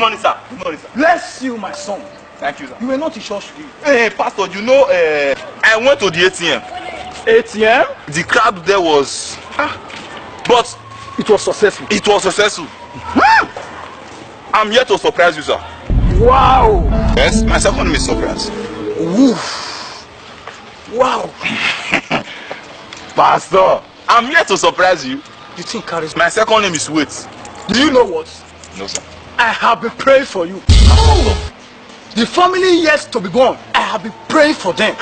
morning, sir. Good morning, sir. Bless you, my son. Thank you, sir. You were not in church today. Hey, Pastor, you know, I went to the ATM. ATM? The crowd there was... but... It was successful. It was successful. I'm here to surprise you, sir. Wow. Yes, my second name is Surprise. Woof. Wow. Pastor, I'm here to surprise you. You think carries My second name is Wait. Do you know what? No, sir. I have been praying for you. The family yet to be born, I have been praying for them.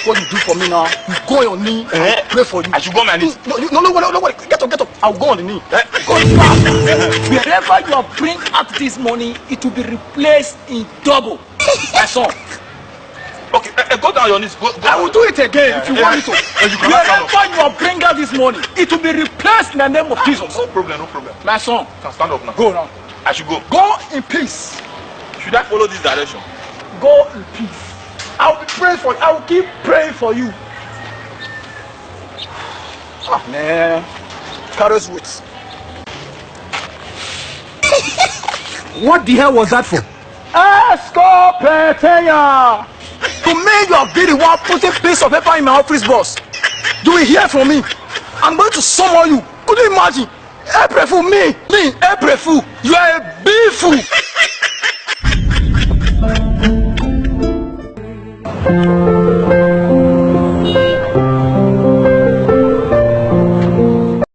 What you do for me now? You go on your knee and pray for you. I should go on my knees. No, get up. I'll go on the knee. Go fast. Wherever you are bring out this money, it will be replaced in double. My son. Okay, go down your knees. Go I will do it again if you want me to. Wherever you are bring out this money, it will be replaced in the name of Jesus. No problem, no problem. My son. You can stand up now. Go now. I should go. Go in peace. Should I follow this direction? Go in peace. I will be praying for you. I will keep praying for you. Ah, man. Carlos Woods. What the hell was that for? Escopeteya. To me, you have been the one putting a piece of paper in my office, boss. You will hear from me. I'm going to summon you. Could you imagine? April Fool, me, April Fool. You are